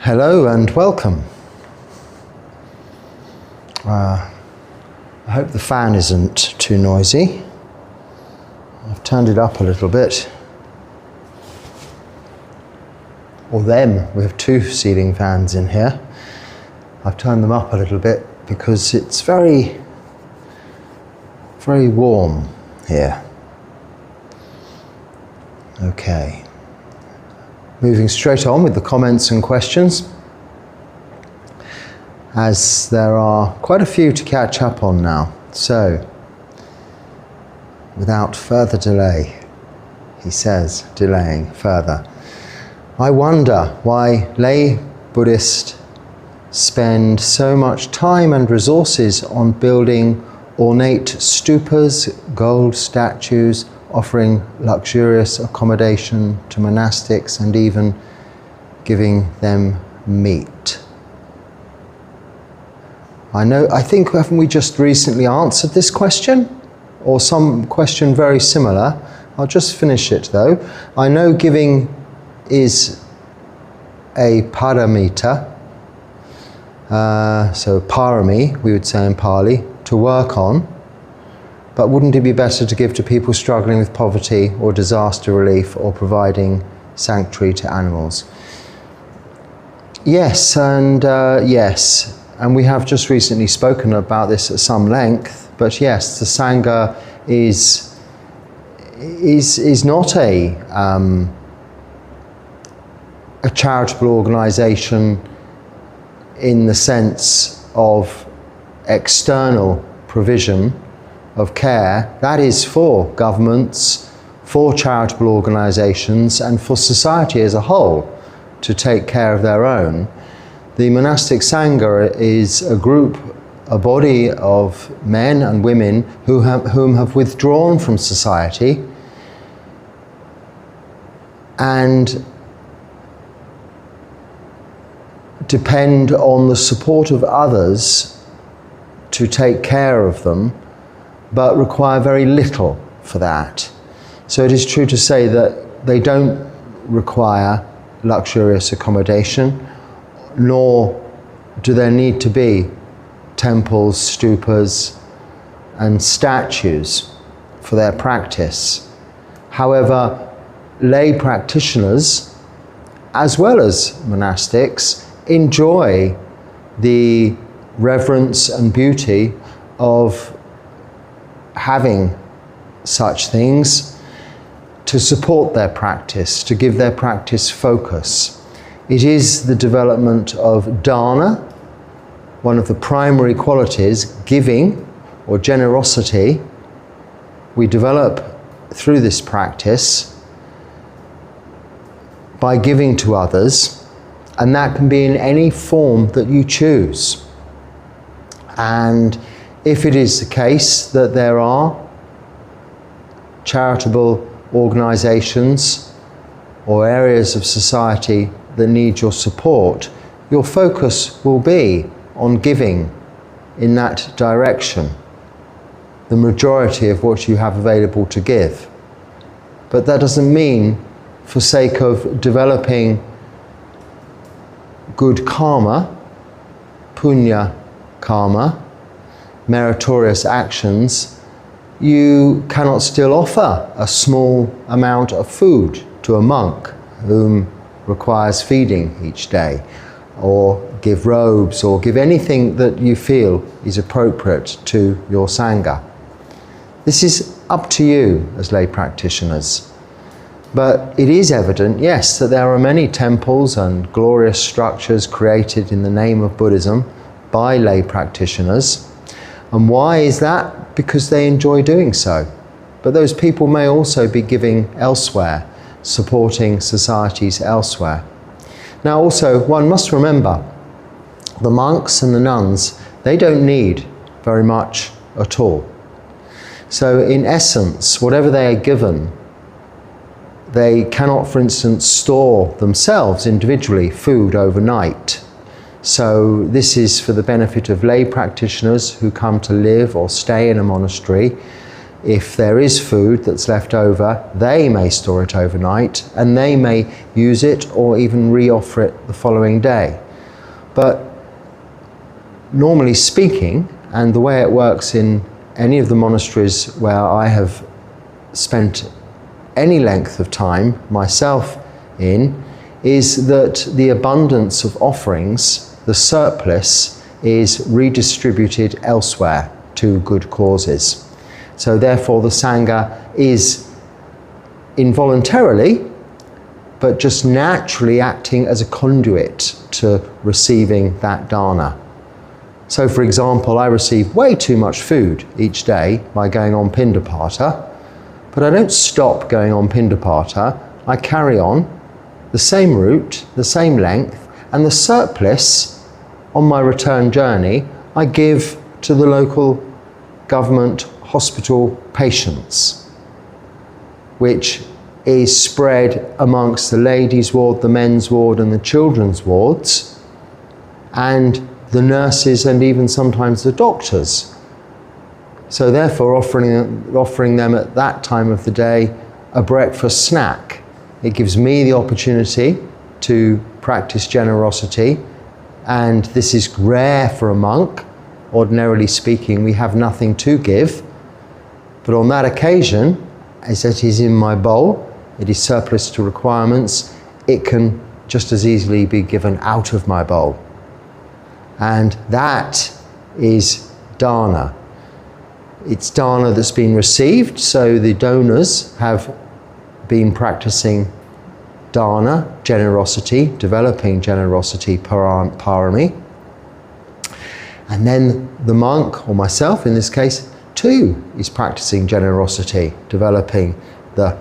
Hello and welcome. I hope the fan isn't too noisy. I've turned it up a little bit. Or them, we have two ceiling fans in here. I've turned them up a little bit because it's very warm here. Okay. Moving straight on with the comments and questions, as there are quite a few to catch up on now. So, without further delay, he says, delaying further, I wonder why lay Buddhists spend so much time and resources on building ornate stupas, gold statues, offering luxurious accommodation to monastics and even giving them meat. I think, haven't we just recently answered this question? Or some question very similar. I'll just finish it though. I know giving is a paramita, so parami, we would say in Pali, to work on. But wouldn't it be better to give to people struggling with poverty or disaster relief or providing sanctuary to animals? Yes, and yes. And we have just recently spoken about this at some length. But yes, the Sangha is not a charitable organisation in the sense of external provision of care. That is for governments, for charitable organisations and for society as a whole to take care of their own. The monastic Sangha is a group, a body of men and women whom have withdrawn from society and depend on the support of others to take care of them, but require very little for that. So it is true to say that they don't require luxurious accommodation, nor do there need to be temples, stupas, and statues for their practice. However, lay practitioners, as well as monastics, enjoy the reverence and beauty of having such things to support their practice, to give their practice focus. It is the development of dana, one of the primary qualities, giving or generosity, we develop through this practice by giving to others, and that can be in any form that you choose. And if it is the case that there are charitable organisations or areas of society that need your support, your focus will be on giving in that direction, the majority of what you have available to give. But that doesn't mean, for sake of developing good karma, punya karma, meritorious actions, you cannot still offer a small amount of food to a monk whom requires feeding each day, or give robes, or give anything that you feel is appropriate to your Sangha. This is up to you as lay practitioners. But it is evident, yes, that there are many temples and glorious structures created in the name of Buddhism by lay practitioners. And why is that? Because they enjoy doing so. But those people may also be giving elsewhere, supporting societies elsewhere. Now also, one must remember, the monks and the nuns, they don't need very much at all. So in essence, whatever they are given, they cannot, for instance, store themselves individually food overnight. So this is for the benefit of lay practitioners who come to live or stay in a monastery. if there is food that's left over, they may store it overnight and they may use it or even re-offer it the following day. But normally speaking, and the way it works in any of the monasteries where I have spent any length of time myself in, is that the abundance of offerings, the surplus, is redistributed elsewhere to good causes. So therefore the Sangha is involuntarily, but just naturally acting as a conduit to receiving that dana. So for example, I receive way too much food each day by going on Pindapata, but I don't stop going on Pindapata. I carry on the same route, the same length, and the surplus on my return journey I give to the local government hospital patients, which is spread amongst the ladies' ward, the men's ward and the children's wards, and the nurses and even sometimes the doctors. So therefore offering them at that time of the day a breakfast snack. It gives me the opportunity to practice generosity, and this is rare for a monk. Ordinarily speaking, we have nothing to give, but on that occasion, as it is in my bowl, it is surplus to requirements, it can just as easily be given out of my bowl. And that is dana. It's dana that's been received, so the donors have been practicing dana, generosity, developing generosity, parami. And then the monk, or myself in this case, too, is practicing generosity, developing the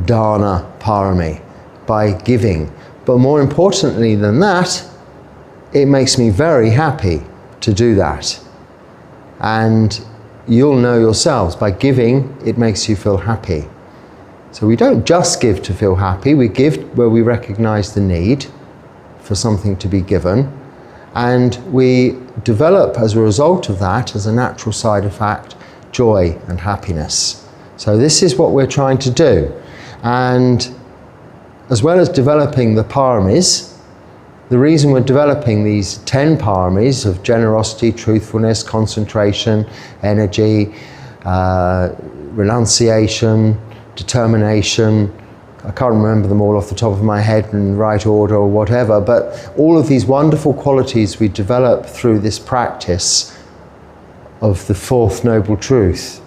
dana parami by giving. But more importantly than that, it makes me very happy to do that. And you'll know yourselves, by giving, it makes you feel happy. So we don't just give to feel happy, we give where we recognize the need for something to be given, and we develop as a result of that, as a natural side effect, joy and happiness. So this is what we're trying to do. And as well as developing the paramis, the reason we're developing these 10 paramis of generosity, truthfulness, concentration, energy, renunciation, determination, I can't remember them all off the top of my head in the right order or whatever, but all of these wonderful qualities we develop through this practice of the fourth noble truth,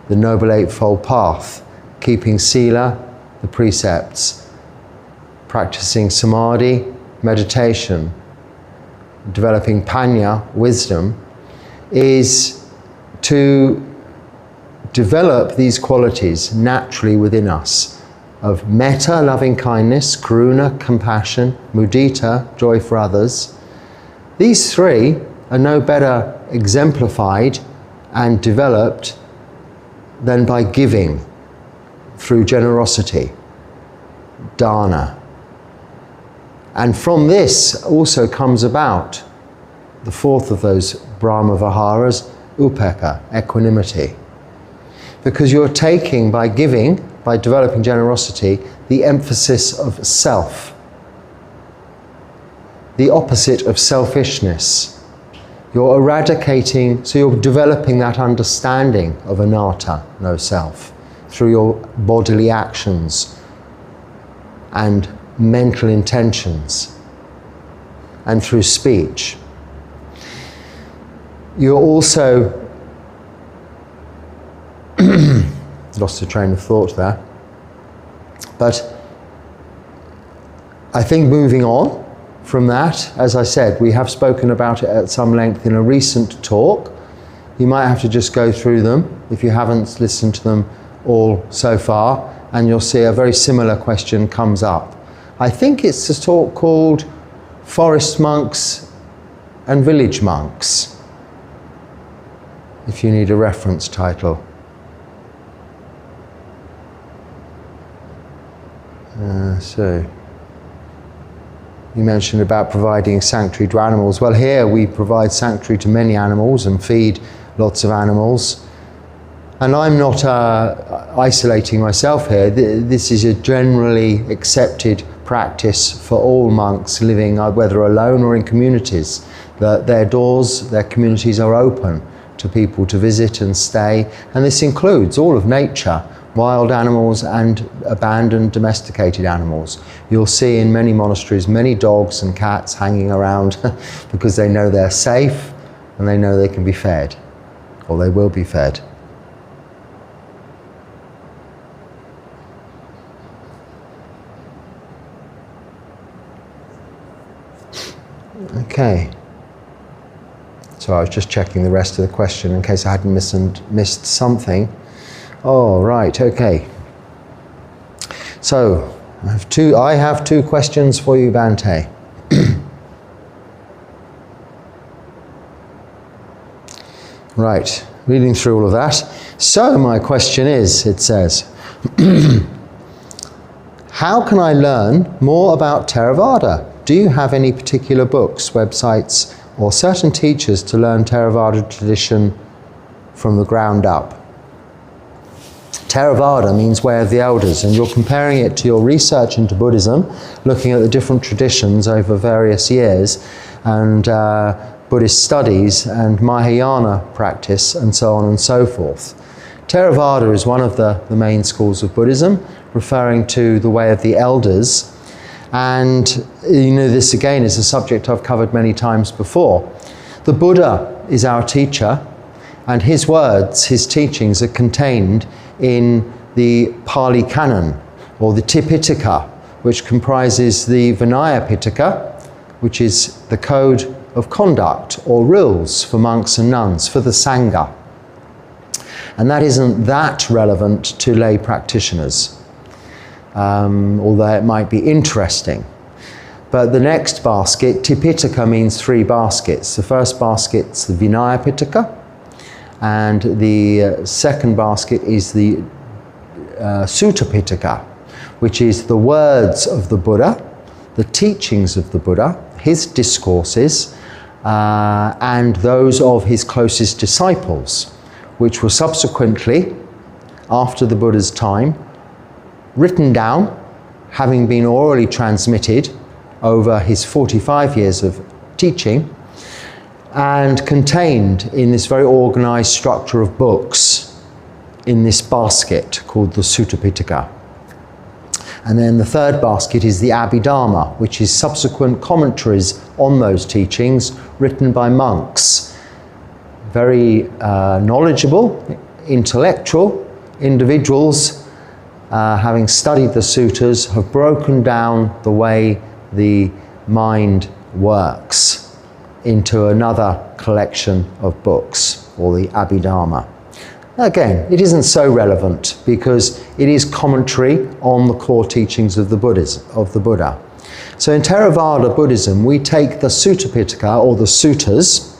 the noble eightfold path, keeping sila, the precepts, practicing samadhi, meditation, developing panya, wisdom, is to develop these qualities naturally within us of metta, loving kindness, karuna, compassion, mudita, joy for others. These three are no better exemplified and developed than by giving through generosity, dana. And from this also comes about the fourth of those Brahma Viharas, upekkha, equanimity. Because you're taking, by giving, by developing generosity, the emphasis of self, the opposite of selfishness. You're eradicating, so you're developing that understanding of anatta, no self, through your bodily actions and mental intentions and through speech. You're also lost the train of thought there. But I think moving on from that, as I said, we have spoken about it at some length in a recent talk. You might have to just go through them if you haven't listened to them all so far, and you'll see a very similar question comes up. I think it's a talk called Forest Monks and Village Monks, if you need a reference title. So, you mentioned about providing sanctuary to animals. Well, here we provide sanctuary to many animals and feed lots of animals. And I'm not isolating myself here. This is a generally accepted practice for all monks living, whether alone or in communities. Their doors, their communities are open to people to visit and stay. And this includes all of nature, wild animals and abandoned domesticated animals. You'll see in many monasteries many dogs and cats hanging around because they know they're safe and they know they can be fed, or they will be fed. Okay. So I was just checking the rest of the question in case I hadn't missed something. Oh, right, okay. So, I have two questions for you, Bhante. Right, reading through all of that. So my question is, it says, how can I learn more about Theravada? Do you have any particular books, websites, or certain teachers to learn Theravada tradition from the ground up? Theravada means way of the elders, and you're comparing it to your research into Buddhism, looking at the different traditions over various years, and Buddhist studies and Mahayana practice, and so on and so forth. Theravada is one of the main schools of Buddhism, referring to the way of the elders. And you know, this again is a subject I've covered many times before. The Buddha is our teacher, and his words, his teachings are contained in the Pali Canon, or the Tipitaka, which comprises the Vinaya Pitaka, which is the code of conduct or rules for monks and nuns, for the Sangha. And that isn't that relevant to lay practitioners, although it might be interesting. But the next basket, Tipitaka, means 3 baskets. The first basket's the Vinaya Pitaka, and the second basket is the Sutta Pitaka, which is the words of the Buddha, the teachings of the Buddha, his discourses, and those of his closest disciples, which were subsequently, after the Buddha's time, written down, having been orally transmitted over his 45 years of teaching, and contained in this very organized structure of books in this basket called the Sutta Pitaka. And then the third basket is the Abhidharma, which is subsequent commentaries on those teachings written by monks. Very knowledgeable, intellectual individuals, having studied the suttas, have broken down the way the mind works into another collection of books, or the Abhidharma. Again, it isn't so relevant because it is commentary on the core teachings of the Buddha. So in Theravada Buddhism, we take the Sutta Pitaka, or the suttas,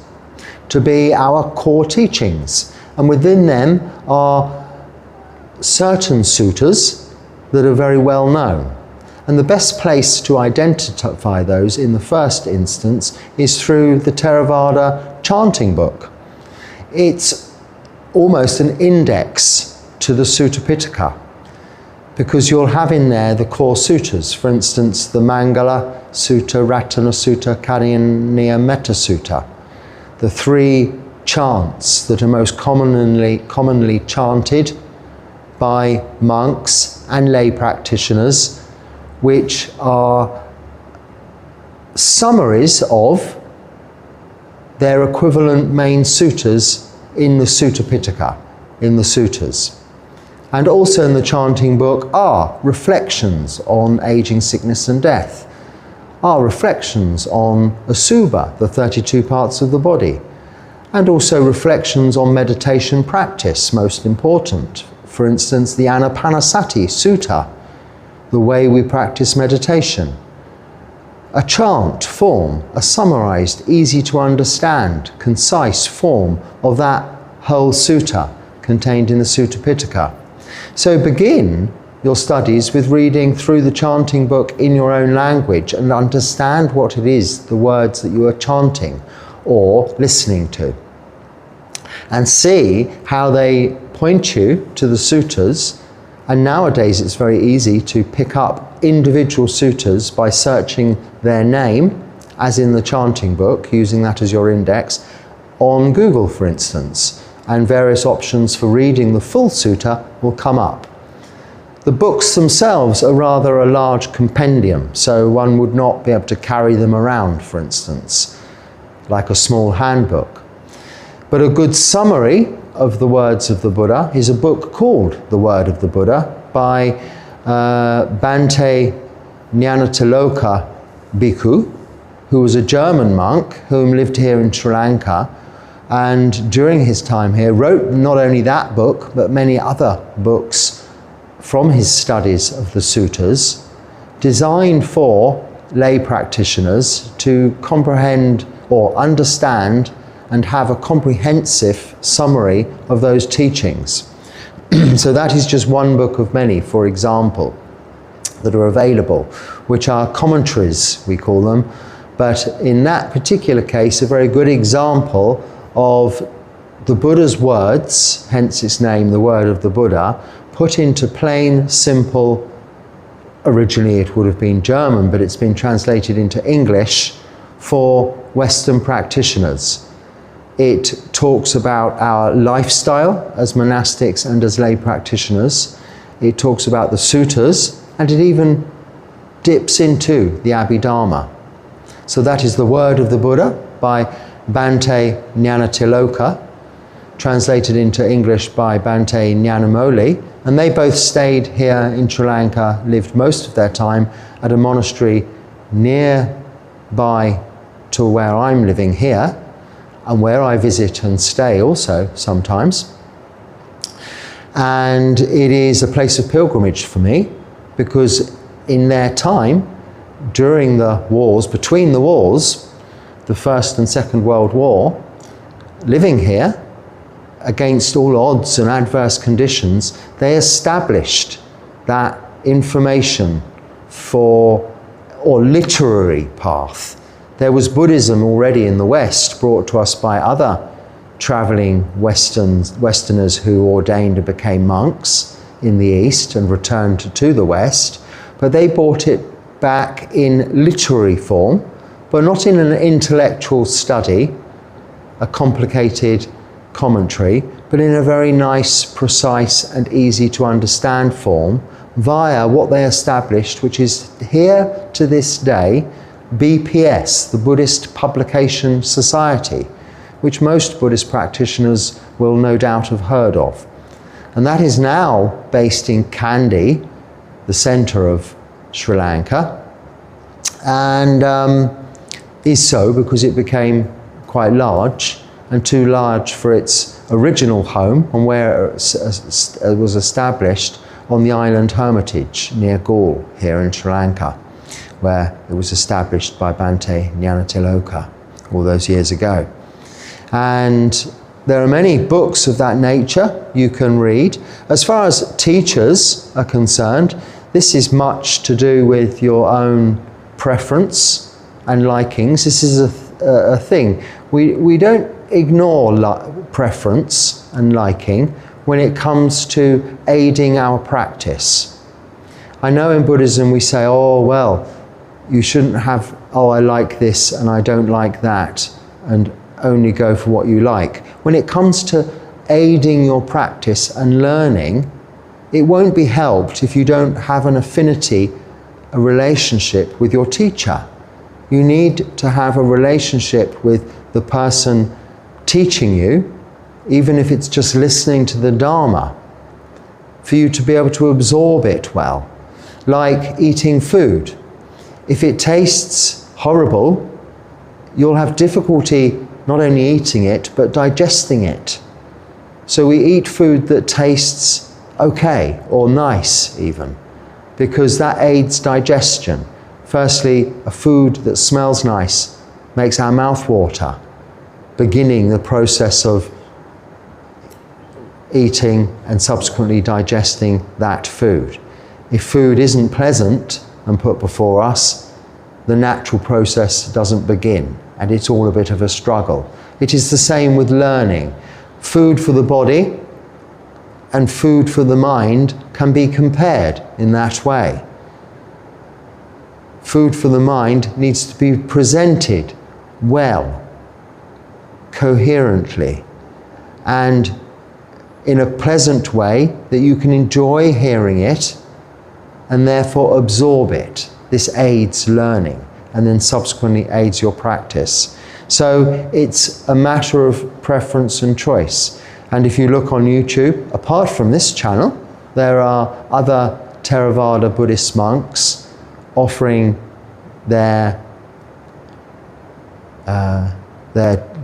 to be our core teachings. And within them are certain suttas that are very well known. And the best place to identify those in the first instance is through the Theravada chanting book. It's almost an index to the Sutta Pitaka, because you'll have in there the core suttas. For instance, the Mangala Sutta, Ratana Sutta, Karaniya Metta Sutta, the 3 chants that are most commonly chanted by monks and lay practitioners, which are summaries of their equivalent main suttas in the Sutta Pitaka, in the suttas. And also in the chanting book are reflections on aging, sickness and death, are reflections on Asubha, the 32 parts of the body, and also reflections on meditation practice, most important. For instance, the Anapanasati Sutta, the way we practice meditation. A chant form, a summarized, easy to understand, concise form of that whole sutta contained in the Sutta Pitaka. So begin your studies with reading through the chanting book in your own language and understand what it is, the words that you are chanting or listening to. And see how they point you to the suttas, and nowadays it's very easy to pick up individual suttas by searching their name, as in the chanting book, using that as your index, on Google, for instance, and various options for reading the full sutta will come up. The books themselves are rather a large compendium, so one would not be able to carry them around, for instance, like a small handbook. But a good summary of the words of the Buddha is a book called The Word of the Buddha by Bhante Nyanatiloka Bhikkhu, who was a German monk whom lived here in Sri Lanka, and during his time here wrote not only that book but many other books from his studies of the suttas, designed for lay practitioners to comprehend or understand and have a comprehensive summary of those teachings. So that is just one book of many, for example, that are available, which are commentaries, we call them, but in that particular case, a very good example of the Buddha's words, hence its name, the Word of the Buddha, put into plain, simple, originally it would have been German, but it's been translated into English for Western practitioners. It talks about our lifestyle as monastics and as lay practitioners. It talks about the suttas, and it even dips into the Abhidharma. So that is the Word of the Buddha by Bhante Nyanatiloka, translated into English by Bhante Nyanamoli, and they both stayed here in Sri Lanka, lived most of their time at a monastery nearby to where I'm living here, and where I visit and stay also sometimes. And it is a place of pilgrimage for me, because in their time, during the wars, between the wars, the First and Second World War, living here, against all odds and adverse conditions, they established that information for, or literary path. There was Buddhism already in the West, brought to us by other traveling Westerners who ordained and became monks in the East and returned to the West, but they brought it back in literary form, but not in an intellectual study, a complicated commentary, but in a very nice, precise and easy to understand form via what they established, which is here to this day, BPS, the Buddhist Publication Society, which most Buddhist practitioners will no doubt have heard of. And that is now based in Kandy, the centre of Sri Lanka, and is so because it became quite large, and too large for its original home, and where it was established on the island Hermitage near Galle here in Sri Lanka, where it was established by Bhante Nyanatiloka all those years ago. And there are many books of that nature you can read. As far as teachers are concerned, this is much to do with your own preference and likings. This is a thing. We don't ignore preference and liking when it comes to aiding our practice. I know in Buddhism we say, oh, well, you shouldn't have, oh, I like this and I don't like that, and only go for what you like. When it comes to aiding your practice and learning, it won't be helped if you don't have an affinity, a relationship with your teacher. You need to have a relationship with the person teaching you, even if it's just listening to the Dharma, for you to be able to absorb it well. Like eating food. If it tastes horrible, you'll have difficulty not only eating it, but digesting it. So we eat food that tastes okay, or nice even, because that aids digestion. Firstly, a food that smells nice makes our mouth water, beginning the process of eating and subsequently digesting that food. If food isn't pleasant and put before us, the natural process doesn't begin, and it's all a bit of a struggle. It is the same with learning. Food for the body and food for the mind can be compared in that way. Food for the mind needs to be presented well, coherently, and in a pleasant way that you can enjoy hearing it and therefore absorb it. This aids learning and then subsequently aids your practice. So it's a matter of preference and choice. And if you look on YouTube, apart from this channel, there are other Theravada Buddhist monks offering their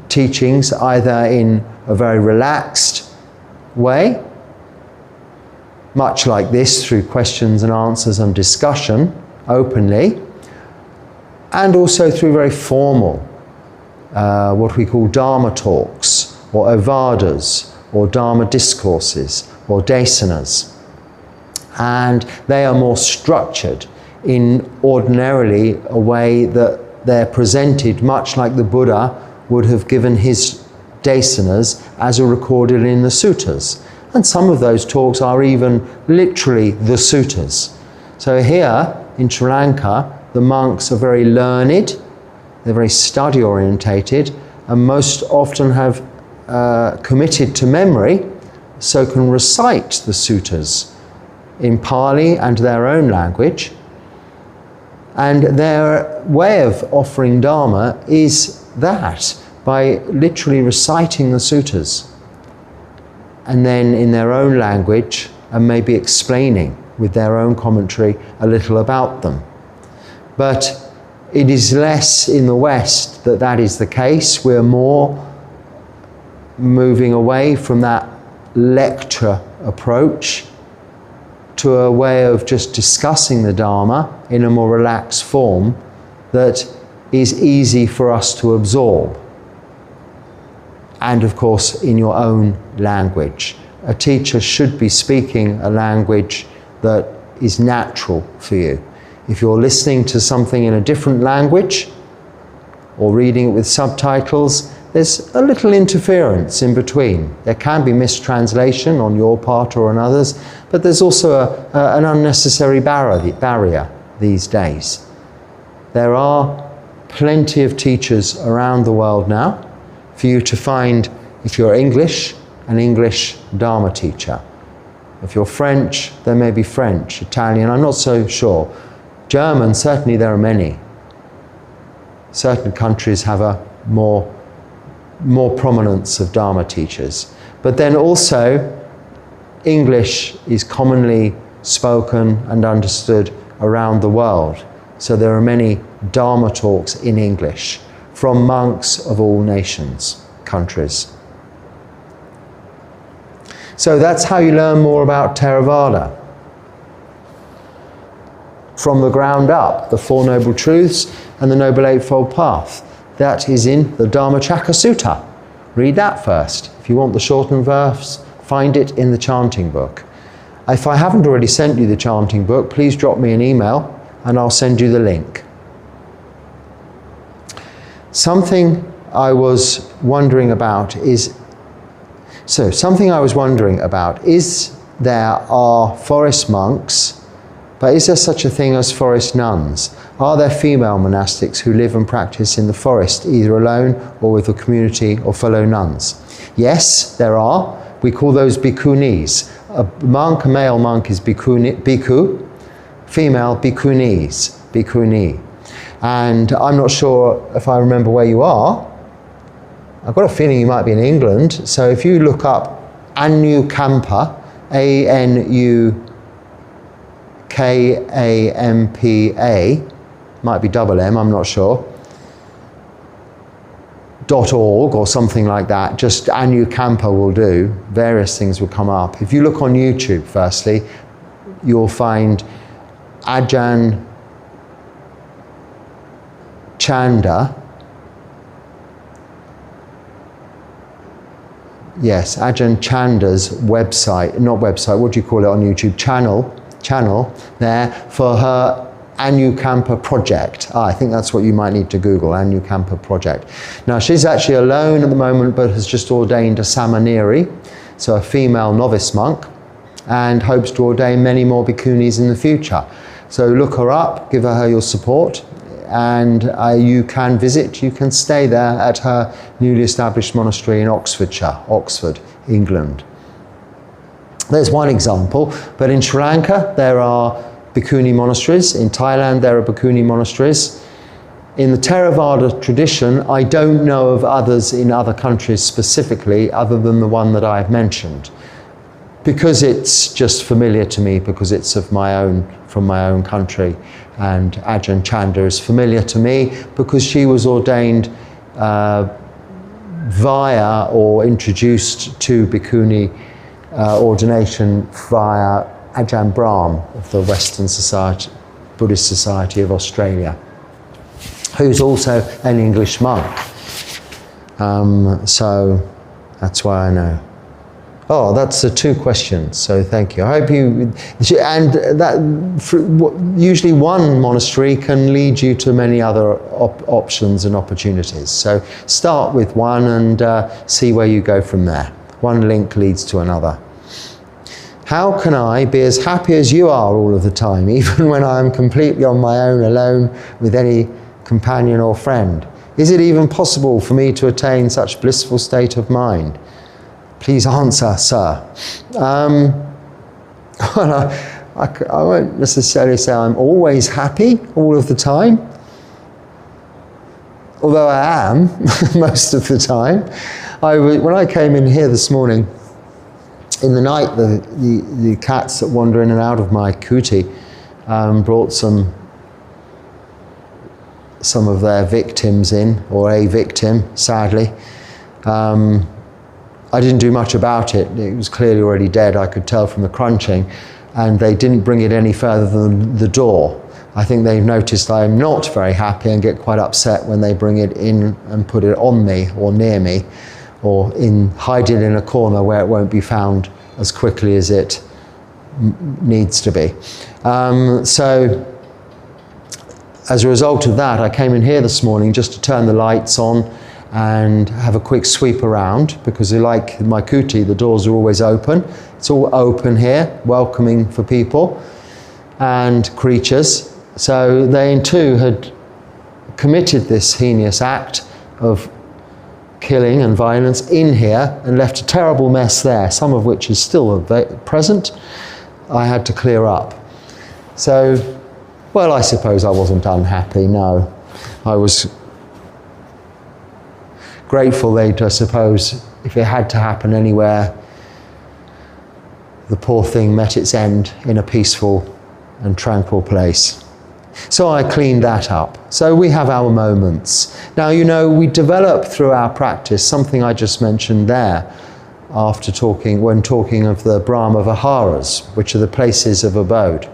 teachings either in a very relaxed way, much like this, through questions and answers and discussion openly, and also through very formal, what we call Dharma talks, or Ovadas, or Dharma discourses, or Desanas. And they are more structured in ordinarily a way that they're presented much like the Buddha would have given his Desanas as are recorded in the suttas. And some of those talks are even literally the suttas. So here in Sri Lanka, the monks are very learned, they're very study orientated, and most often have committed to memory, so can recite the suttas in Pali and their own language. And their way of offering Dharma is that, by literally reciting the suttas, and then in their own language, and maybe explaining with their own commentary a little about them. But it is less in the West that that is the case. We're more moving away from that lecture approach to a way of just discussing the Dharma in a more relaxed form that is easy for us to absorb. And of course, in your own language. A teacher should be speaking a language that is natural for you. If you're listening to something in a different language or reading it with subtitles, there's a little interference in between. There can be mistranslation on your part or on others, but there's also an unnecessary barrier these days. There are plenty of teachers around the world now for you to find, if you're English, an English Dharma teacher. If you're French, there may be French, Italian, I'm not so sure. German, certainly there are many. Certain countries have a more prominence of Dharma teachers. But then also, English is commonly spoken and understood around the world. So there are many Dharma talks in English from monks of all nations, countries. So that's how you learn more about Theravada. From the ground up, the Four Noble Truths and the Noble Eightfold Path. That is in the Dhammacakka Sutta. Read that first. If you want the shortened verse, find it in the chanting book. If I haven't already sent you the chanting book, please drop me an email and I'll send you the link. Something I was wondering about is there are forest monks, but is there such a thing as forest nuns? Are there female monastics who live and practice in the forest, either alone or with a community or fellow nuns? Yes, there are. We call those bhikkhunis. A male monk is bhikkhu, female bhikkhuni. And I'm not sure if I remember where you are. I've got a feeling you might be in England. So if you look up Anukampa, ANUKAMPA, might be double M, I'm not sure, .org or something like that, just Anukampa will do, various things will come up. If you look on YouTube firstly, you'll find Ajahn Chanda, yes, Ajahn Chanda's website, not website, what do you call it on YouTube, channel there for her Anukampa project. I think that's what you might need to Google, Anukampa project. Now she's actually alone at the moment but has just ordained a Samaneri, so a female novice monk, and hopes to ordain many more bhikkhunis in the future. So look her up, give her your support, and you can visit, you can stay there at her newly established monastery in Oxfordshire, Oxford, England. There's one example, but in Sri Lanka there are bhikkhuni monasteries, in Thailand there are bhikkhuni monasteries. In the Theravada tradition, I don't know of others in other countries specifically, other than the one that I have mentioned, because it's just familiar to me, because it's from my own country, and Ajahn Chanda is familiar to me because she was ordained via or introduced to bhikkhuni ordination via Ajahn Brahm of the Western Society, Buddhist Society of Australia, who's also an English monk. So that's why I know. Oh, that's the 2 questions, so thank you. I hope you, and that usually one monastery can lead you to many other options and opportunities. So start with one and see where you go from there. One link leads to another. How can I be as happy as you are all of the time, even when I am completely on my own, alone with any companion or friend? Is it even possible for me to attain such blissful state of mind? Please answer, sir. Well, I won't necessarily say I'm always happy all of the time, although I am most of the time. When I came in here this morning, in the night, the cats that wander in and out of my kuti brought some of their victims in, or a victim, sadly. I didn't do much about it. It was clearly already dead, I could tell from the crunching, and they didn't bring it any further than the door. I think they've noticed I'm not very happy and get quite upset when they bring it in and put it on me or near me, or hide it in a corner where it won't be found as quickly as it needs to be. So as a result of that, I came in here this morning just to turn the lights on and have a quick sweep around, because like my kuti, the doors are always open. It's all open here, welcoming for people and creatures. So they too had committed this heinous act of killing and violence in here and left a terrible mess there, some of which is still present. I had to clear up. So, well, I suppose I wasn't unhappy, no. I was grateful they'd, I suppose, if it had to happen anywhere, the poor thing met its end in a peaceful and tranquil place. So I cleaned that up. So we have our moments. Now, you know, we develop through our practice something I just mentioned there when talking of the Brahma Viharas, which are the places of abode.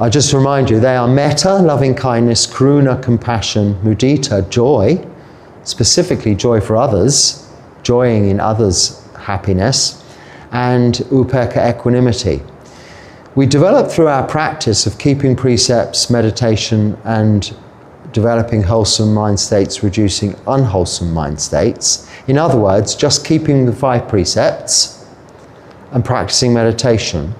I just remind you, they are metta, loving kindness, karuna, compassion, mudita, joy, specifically joy for others, joying in others' happiness, and upekkha, equanimity. We develop through our practice of keeping precepts, meditation, and developing wholesome mind states, reducing unwholesome mind states. In other words, just keeping the 5 precepts and practicing meditation,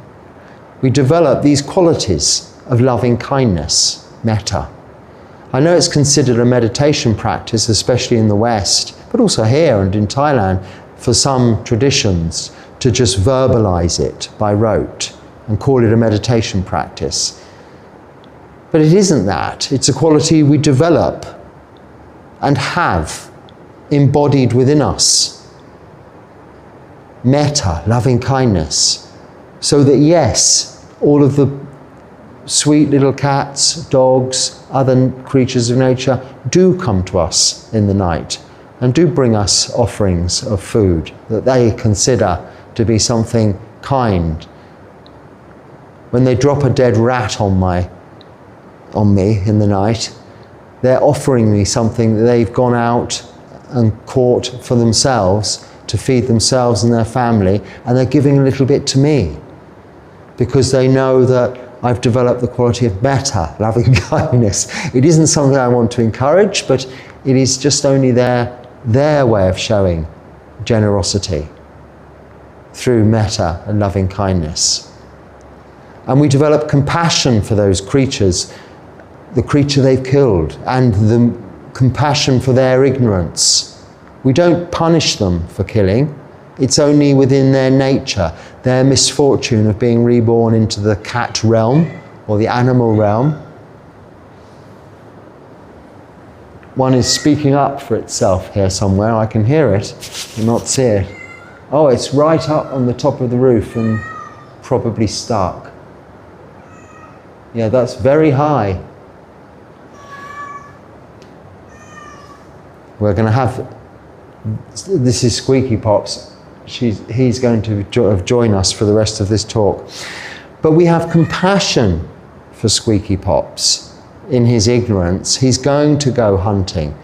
we develop these qualities of loving kindness, metta. I know it's considered a meditation practice, especially in the West, but also here and in Thailand, for some traditions, to just verbalize it by rote and call it a meditation practice. But it isn't that. It's a quality we develop and have embodied within us. Metta, loving kindness. So that yes, all of the sweet little cats, dogs, other creatures of nature do come to us in the night and do bring us offerings of food that they consider to be something kind. When they drop a dead rat on me in the night, they're offering me something that they've gone out and caught for themselves to feed themselves and their family, and they're giving a little bit to me because they know that I've developed the quality of metta, loving kindness. It isn't something I want to encourage, but it is just only their way of showing generosity. through metta and loving kindness. And we develop compassion for those creatures, the creature they've killed, and the compassion for their ignorance. We don't punish them for killing. It's only within their nature, their misfortune of being reborn into the cat realm or the animal realm. One is speaking up for itself here somewhere. I can hear it, but not see it. Oh, it's right up on the top of the roof and probably stuck. Yeah, that's very high. We're going to have, this is Squeaky Pops. He's going to join us for the rest of this talk. But we have compassion for Squeaky Pops. In his ignorance, he's going to go hunting.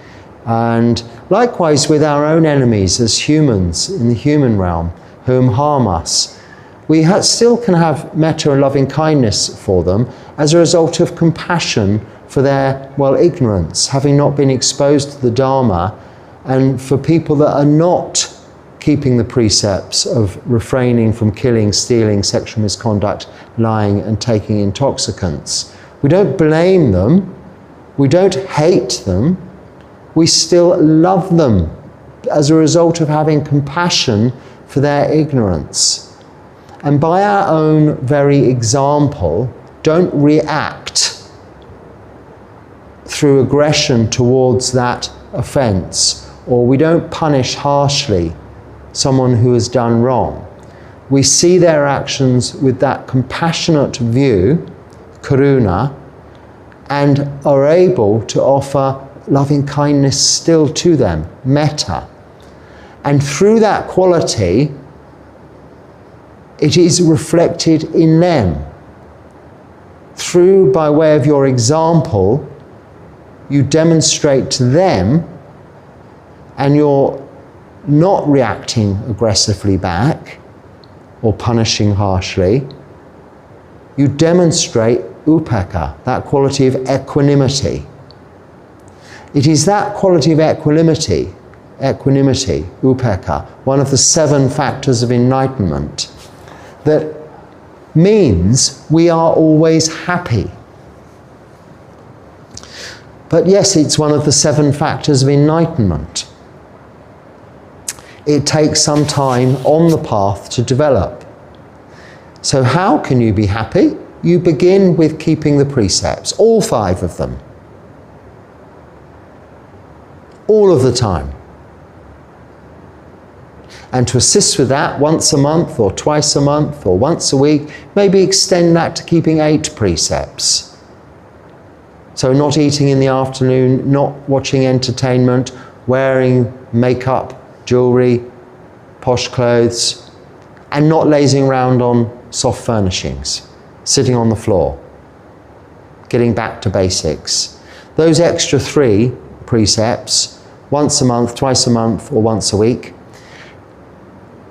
And likewise with our own enemies as humans in the human realm, whom harm us, we still can have metta and loving kindness for them as a result of compassion for their, ignorance, having not been exposed to the Dharma, and for people that are not keeping the precepts of refraining from killing, stealing, sexual misconduct, lying, and taking intoxicants. We don't blame them, we don't hate them, we still love them as a result of having compassion for their ignorance. And by our own very example, don't react through aggression towards that offence, or we don't punish harshly someone who has done wrong. We see their actions with that compassionate view, karuna, and are able to offer loving kindness still to them, metta. And through that quality, it is reflected in them. Through, by way of your example, you demonstrate to them, and you're not reacting aggressively back or punishing harshly. You demonstrate upekkha, that quality of equanimity. It is that quality of equanimity, upekkha, one of the 7 factors of enlightenment, that means we are always happy. But yes, it's one of the 7 factors of enlightenment. It takes some time on the path to develop. So how can you be happy? You begin with keeping the precepts, all 5 of them. All of the time. And to assist with that, once a month or twice a month or once a week, maybe extend that to keeping 8 precepts. So not eating in the afternoon, not watching entertainment, wearing makeup, jewellery, posh clothes, and not lazing around on soft furnishings, sitting on the floor, getting back to basics. Those extra 3 precepts, once a month, twice a month, or once a week,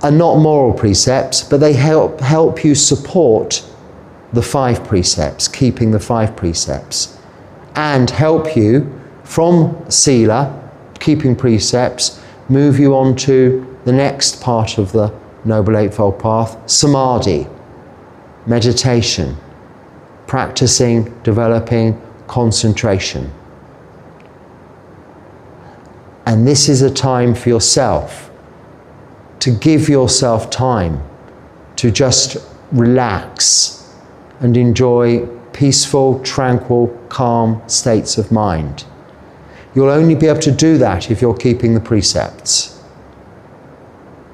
are not moral precepts, but they help you support the 5 precepts, keeping the 5 precepts, and help you from sila, keeping precepts, move you on to the next part of the Noble Eightfold Path, samadhi, meditation, practicing, developing concentration. And this is a time for yourself, to give yourself time to just relax and enjoy peaceful, tranquil, calm states of mind. You'll only be able to do that if you're keeping the precepts.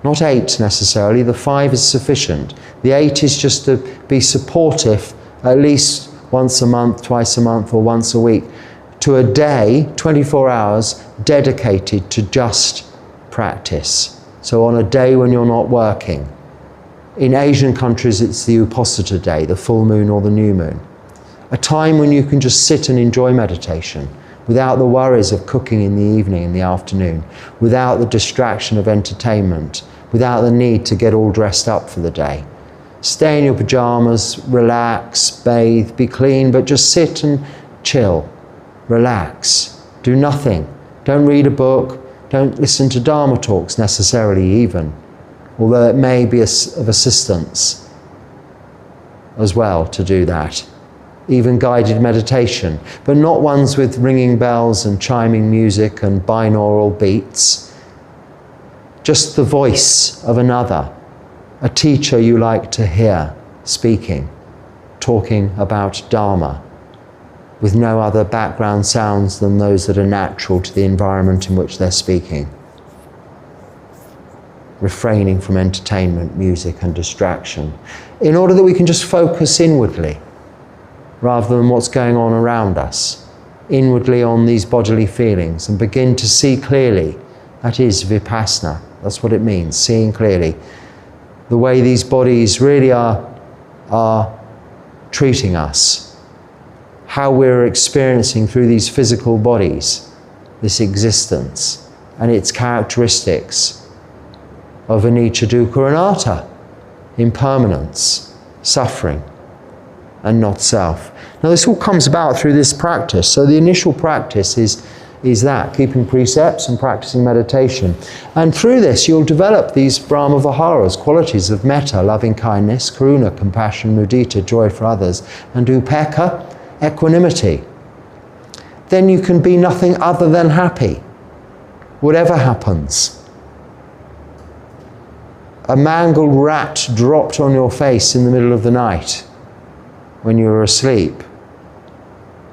Not 8 necessarily, the 5 is sufficient. The 8 is just to be supportive at least once a month, twice a month, or once a week, to a day, 24 hours, dedicated to just practice. So on a day when you're not working. In Asian countries, it's the Uposatha day, the full moon or the new moon. A time when you can just sit and enjoy meditation without the worries of cooking in the evening and the afternoon, without the distraction of entertainment, without the need to get all dressed up for the day. Stay in your pajamas, relax, bathe, be clean, but just sit and chill, relax, do nothing. Don't read a book, don't listen to Dharma talks necessarily even, although it may be of assistance as well to do that. Even guided meditation, but not ones with ringing bells and chiming music and binaural beats. Just the voice of another, a teacher you like to hear speaking, talking about Dharma, with no other background sounds than those that are natural to the environment in which they're speaking. Refraining from entertainment, music and distraction, in order that we can just focus inwardly, rather than what's going on around us, inwardly on these bodily feelings, and begin to see clearly. That is vipassana. That's what it means, seeing clearly. The way these bodies really are treating us, how we're experiencing through these physical bodies, this existence, and its characteristics of anicca, dukkha, anatta, impermanence, suffering, and not self. Now this all comes about through this practice. So the initial practice is that, keeping precepts and practicing meditation. And through this you'll develop these Brahma Viharas, qualities of metta, loving kindness, karuna, compassion, mudita, joy for others, and upekkha, equanimity. Then you can be nothing other than happy, whatever happens. A mangled rat dropped on your face in the middle of the night when you were asleep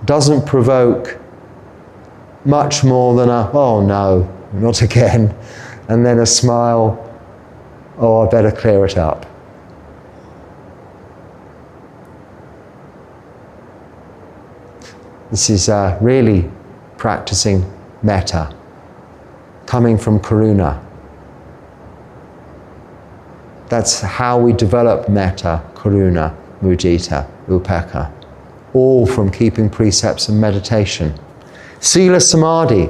doesn't provoke much more than a, oh no, not again, and then a smile, oh, I better clear it up. This is really practicing metta, coming from karuna. That's how we develop metta, karuna, mudita, upekkha, all from keeping precepts and meditation. Sila Samadhi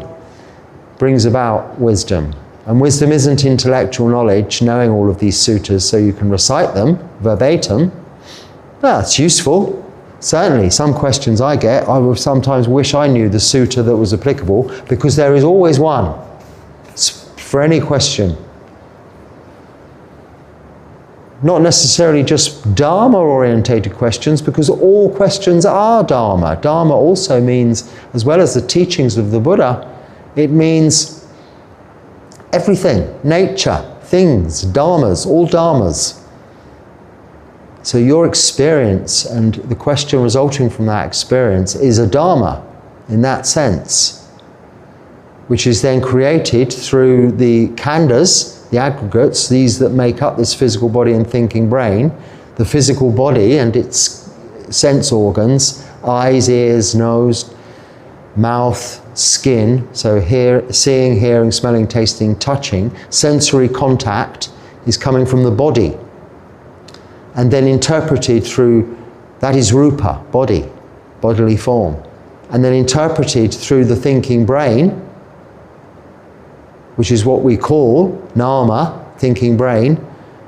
brings about wisdom. And wisdom isn't intellectual knowledge, knowing all of these suttas so you can recite them verbatim. That's useful. Certainly, some questions I get, I would sometimes wish I knew the sutta that was applicable, because there is always one for any question. Not necessarily just Dharma-orientated questions, because all questions are Dharma. Dharma also means, as well as the teachings of the Buddha, it means everything, nature, things, Dharmas, all Dharmas. So your experience and the question resulting from that experience is a Dharma in that sense, which is then created through the khandhas, the aggregates, these that make up this physical body and thinking brain, the physical body and its sense organs, eyes, ears, nose, mouth, skin, so seeing, hearing, smelling, tasting, touching, sensory contact is coming from the body, and then interpreted through, that is rupa, body, bodily form, and then interpreted through the thinking brain, which is what we call nama, thinking brain,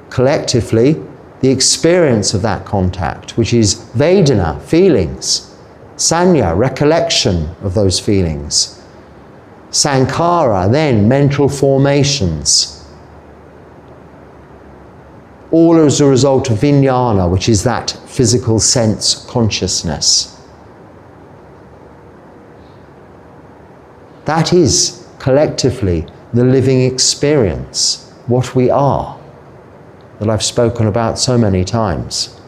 collectively, the experience of that contact, which is vedana, feelings, sanya, recollection of those feelings, sankhara, then mental formations, all as a result of vijnana, which is that physical sense consciousness. That is collectively the living experience, what we are, that I've spoken about so many times.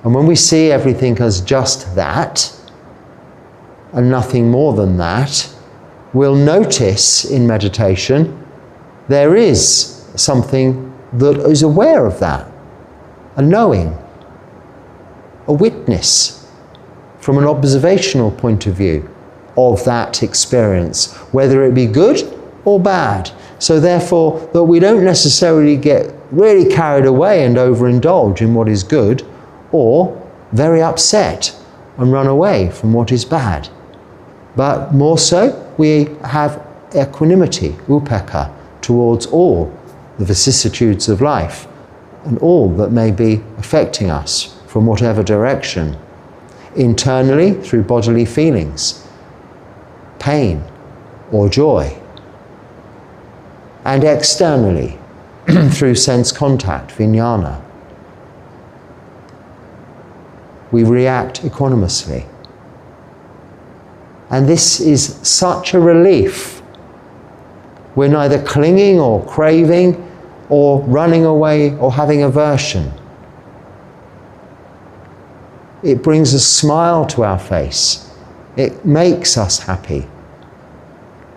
And when we see everything as just that, and nothing more than that, we'll notice in meditation there is something that is aware of that, a knowing, a witness from an observational point of view of that experience, whether it be good or bad. So therefore, that we don't necessarily get really carried away and overindulge in what is good, or very upset and run away from what is bad. But more so, we have equanimity, upekkha, towards all the vicissitudes of life and all that may be affecting us from whatever direction. Internally, through bodily feelings, pain or joy, and externally through sense contact, vijnana. We react equanimously. And this is such a relief. We're neither clinging or craving or running away or having aversion. It brings a smile to our face. It makes us happy.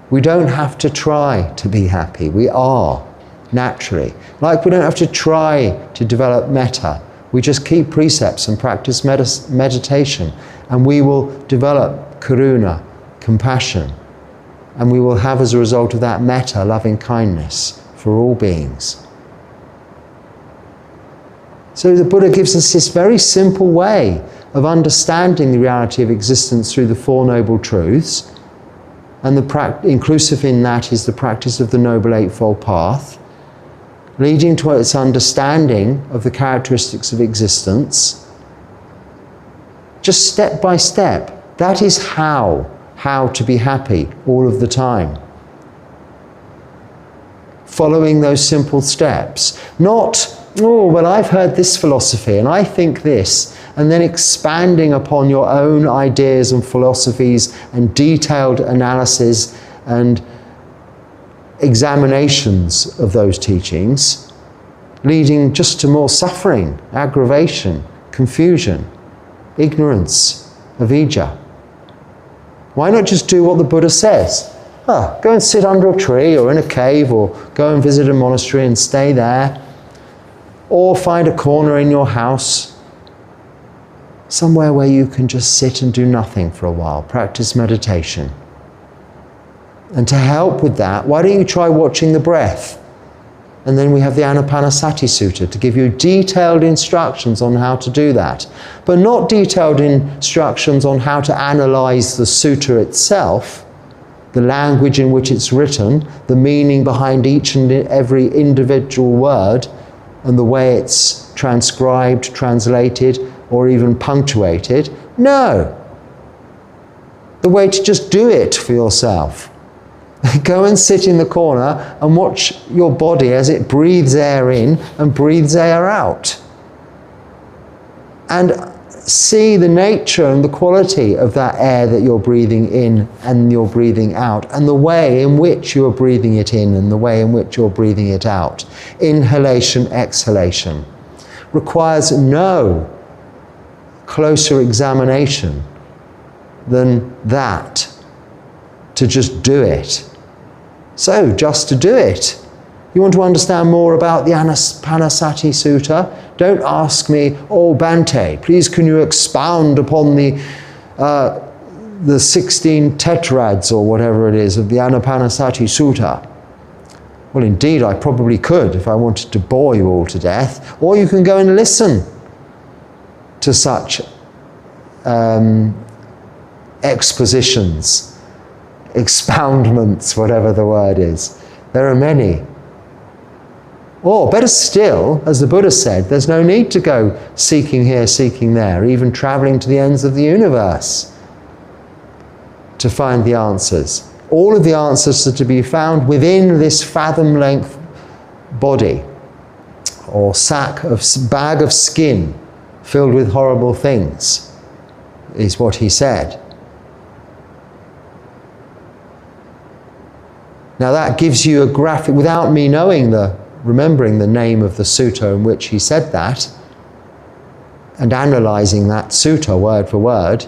We don't have to try to be happy. We are, naturally. Like we don't have to try to develop metta. We just keep precepts and practice meditation, and we will develop karuna, compassion, and we will have, as a result of that, metta, loving kindness for all beings. So the Buddha gives us this very simple way of understanding the reality of existence through the Four Noble Truths, and inclusive in that is the practice of the Noble Eightfold Path, leading to its understanding of the characteristics of existence, just step by step. That is how to be happy all of the time. Following those simple steps. Not, oh, well, I've heard this philosophy and I think this, and then expanding upon your own ideas and philosophies and detailed analysis and examinations of those teachings, leading just to more suffering, aggravation, confusion, ignorance, avijja. Why not just do what the Buddha says? Go and sit under a tree or in a cave, or go and visit a monastery and stay there, or find a corner in your house, somewhere where you can just sit and do nothing for a while, practice meditation. And to help with that, why don't you try watching the breath? And then we have the Anapanasati Sutta to give you detailed instructions on how to do that. But not detailed instructions on how to analyze the sutta itself, the language in which it's written, the meaning behind each and every individual word, and the way it's transcribed, translated, or even punctuated. No. The way to just do it for yourself. Go and sit in the corner and watch your body as it breathes air in and breathes air out. And see the nature and the quality of that air that you're breathing in and you're breathing out, and the way in which you're breathing it in and the way in which you're breathing it out. Inhalation, exhalation. Requires no closer examination than that, to just do it. So, just to do it. You want to understand more about the Anapanasati Sutta? Don't ask me, oh Bhante, please can you expound upon the 16 tetrads or whatever it is of the Anapanasati Sutta. Well, indeed, I probably could if I wanted to bore you all to death. Or you can go and listen to such expositions, expoundments, whatever the word is. There are many. Or better still, as the Buddha said, there's no need to go seeking here, seeking there, even traveling to the ends of the universe to find the answers. All of the answers are to be found within this fathom-length body, or bag of skin filled with horrible things, is what he said. Now that gives you a graphic, without me remembering the name of the sutta in which he said that, and analysing that sutta word for word,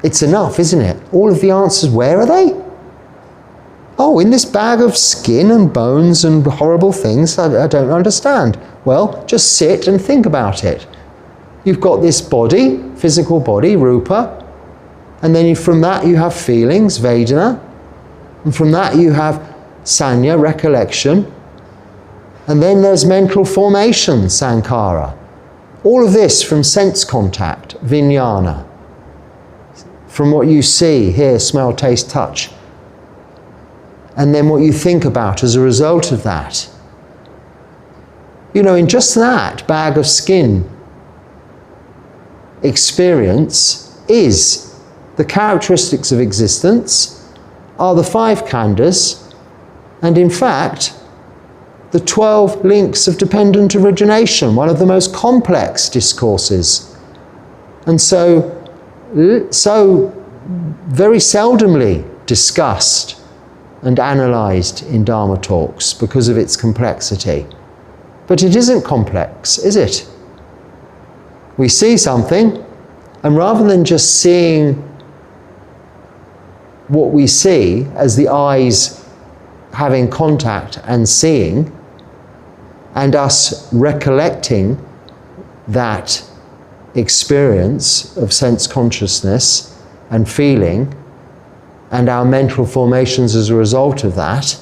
it's enough, isn't it? All of the answers, where are they? Oh, in this bag of skin and bones and horrible things, I don't understand. Well, just sit and think about it. You've got this body, physical body, rupa, and then from that you have feelings, vedana, and from that you have sanya, recollection, and then there's mental formation, sankhara. All of this from sense contact, vijnana, from what you see, hear, smell, taste, touch, and then what you think about as a result of that. You know, in just that bag of skin experience is the characteristics of existence, are the five khandhas, and in fact, the 12 links of dependent origination, one of the most complex discourses. And so very seldomly discussed and analysed in Dharma talks because of its complexity. But it isn't complex, is it? We see something, and rather than just seeing what we see as the eyes having contact and seeing, and us recollecting that experience of sense consciousness and feeling, and our mental formations as a result of that,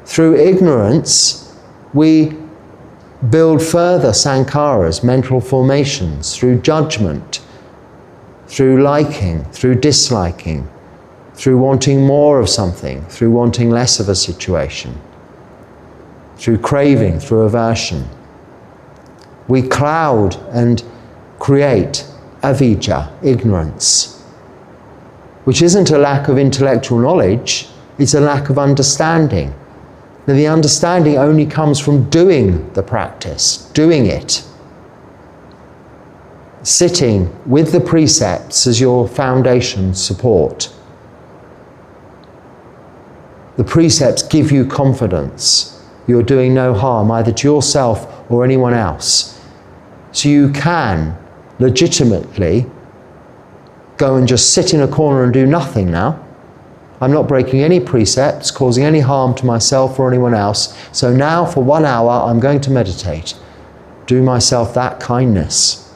through ignorance, we build further sankharas, mental formations, through judgment, through liking, through disliking, through wanting more of something, through wanting less of a situation, through craving, through aversion. We cloud and create avijja, ignorance, which isn't a lack of intellectual knowledge, it's a lack of understanding. Now, the understanding only comes from doing the practice, doing it. Sitting with the precepts as your foundation support. The precepts give you confidence. You're doing no harm either to yourself or anyone else. So you can legitimately go and just sit in a corner and do nothing now. I'm not breaking any precepts, causing any harm to myself or anyone else. So now for 1 hour, I'm going to meditate. Do myself that kindness.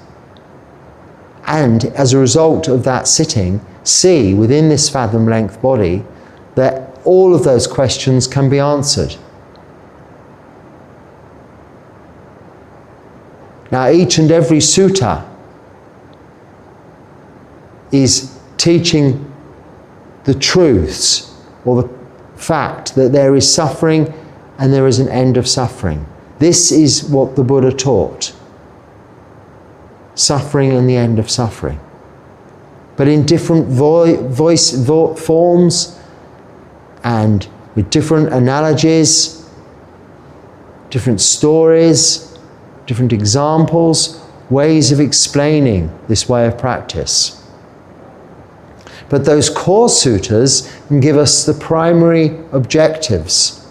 And as a result of that sitting, see within this fathom length body that all of those questions can be answered. Now, each and every sutta is teaching the truths or the fact that there is suffering and there is an end of suffering. This is what the Buddha taught. Suffering and the end of suffering. But in different forms and with different analogies, different stories, different examples, ways of explaining this way of practice. But those core suttas can give us the primary objectives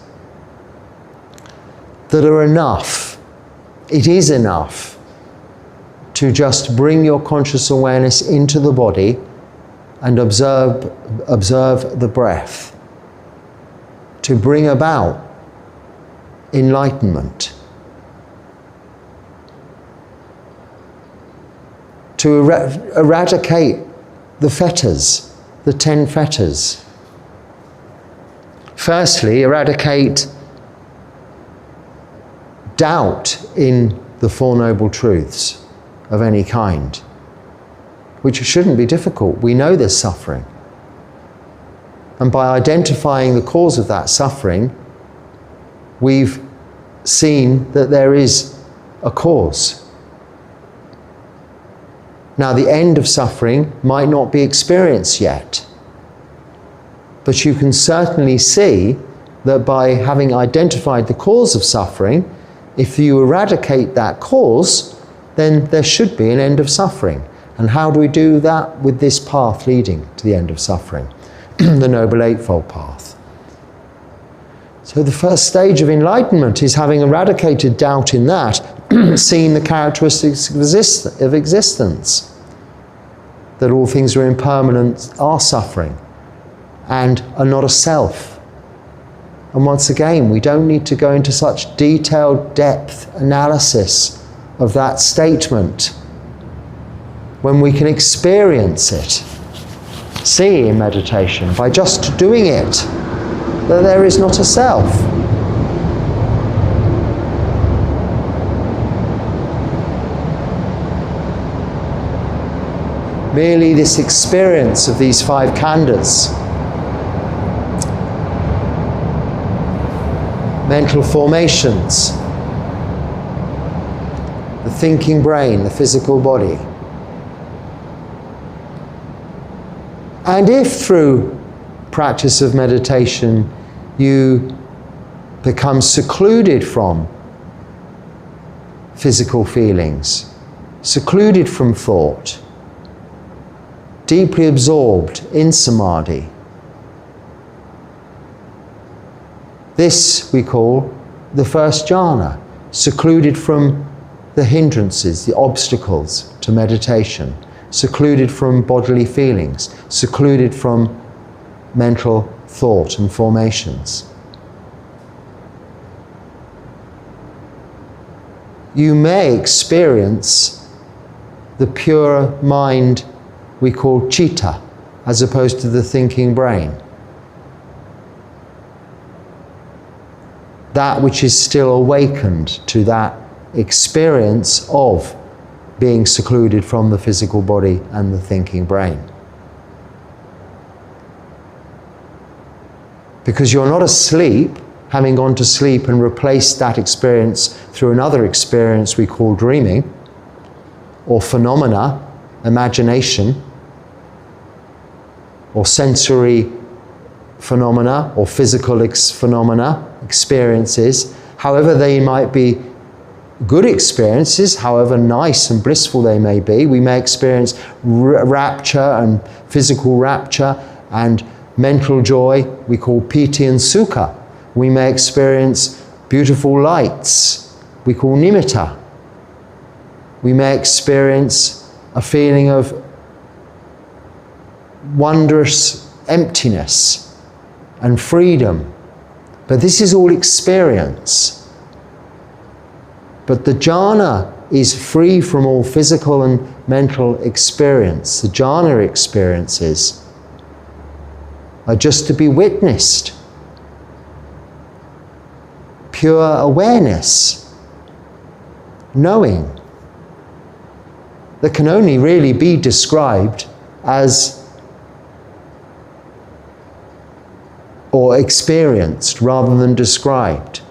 that are enough. It is enough to just bring your conscious awareness into the body and observe the breath, to bring about enlightenment, to eradicate the fetters, the 10 fetters. Firstly, eradicate doubt in the Four Noble Truths of any kind, which shouldn't be difficult. We know there's suffering. And by identifying the cause of that suffering, we've seen that there is a cause. Now, the end of suffering might not be experienced yet, but you can certainly see that by having identified the cause of suffering, if you eradicate that cause, then there should be an end of suffering. And how do we do that? With this path leading to the end of suffering, the Noble Eightfold Path. So the first stage of enlightenment is having eradicated doubt in that, seeing the characteristics of existence, that all things are impermanent, are suffering, and are not a self. And once again, we don't need to go into such detailed depth analysis of that statement when we can experience it, see in meditation, by just doing it, that there is not a self. Merely this experience of these 5 khandhas, mental formations, the thinking brain, the physical body. And if through practice of meditation you becomes secluded from physical feelings, secluded from thought, deeply absorbed in samadhi. This we call the first jhana, secluded from the hindrances, the obstacles to meditation, secluded from bodily feelings, secluded from mental thought and formations. You may experience the pure mind we call citta, as opposed to the thinking brain. That which is still awakened to that experience of being secluded from the physical body and the thinking brain. Because you're not asleep, having gone to sleep and replaced that experience through another experience we call dreaming, or phenomena, imagination, or sensory phenomena, or physical phenomena, experiences, however they might be good experiences, however nice and blissful they may be. We may experience rapture and physical rapture and mental joy, we call piti and sukha. We may experience beautiful lights, we call nimitta. We may experience a feeling of wondrous emptiness and freedom. But this is all experience. But the jhana is free from all physical and mental experience. The jhana experiences are just to be witnessed. Pure awareness, knowing, that can only really be described as, or experienced rather than described.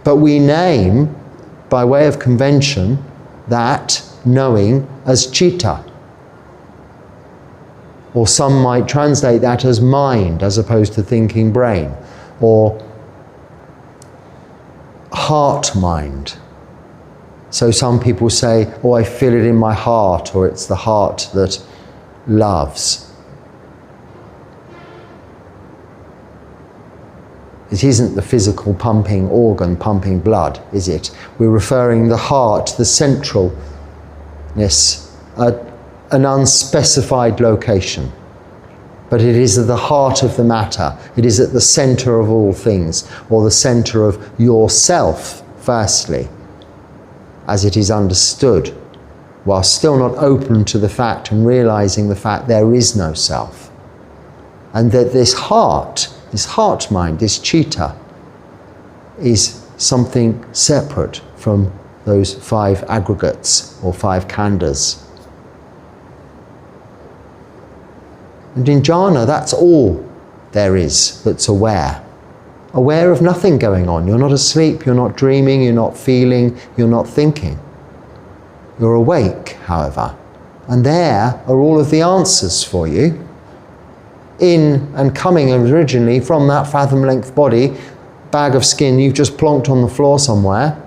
But we name, by way of convention, that knowing as citta. Or some might translate that as mind as opposed to thinking brain, or heart-mind. So some people say, oh, I feel it in my heart, or it's the heart that loves. It isn't the physical pumping organ pumping blood, is it? We're referring the heart, the centralness, an unspecified location. But it is at the heart of the matter. It is at the center of all things, or the center of yourself, firstly, as it is understood, while still not open to the fact and realizing the fact there is no self. And that this heart mind, this citta, is something separate from those 5 aggregates or 5 khandhas. And in jhana, that's all there is that's aware. Aware of nothing going on. You're not asleep, you're not dreaming, you're not feeling, you're not thinking. You're awake, however. And there are all of the answers for you. In and coming originally from that fathom-length body, bag of skin you've just plonked on the floor somewhere,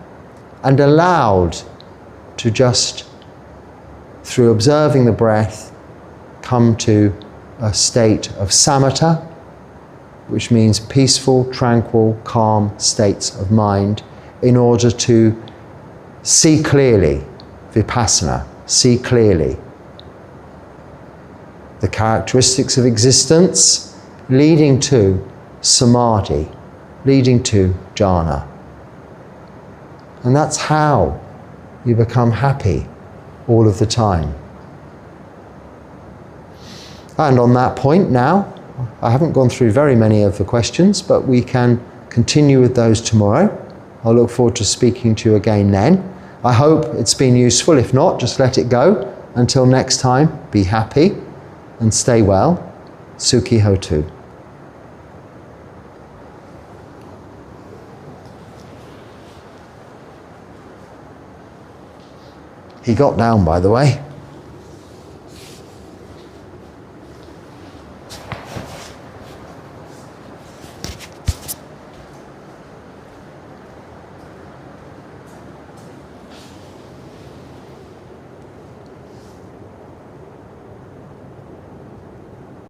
and allowed to just, through observing the breath, come to a state of samatha, which means peaceful, tranquil, calm states of mind, in order to see clearly, vipassana, see clearly the characteristics of existence, leading to samadhi, leading to jhana. And that's how you become happy all of the time. And on that point now, I haven't gone through very many of the questions, but we can continue with those tomorrow. I'll look forward to speaking to you again then. I hope it's been useful. If not, just let it go. Until next time, be happy and stay well. Sukhi Hotu. He got down, by the way.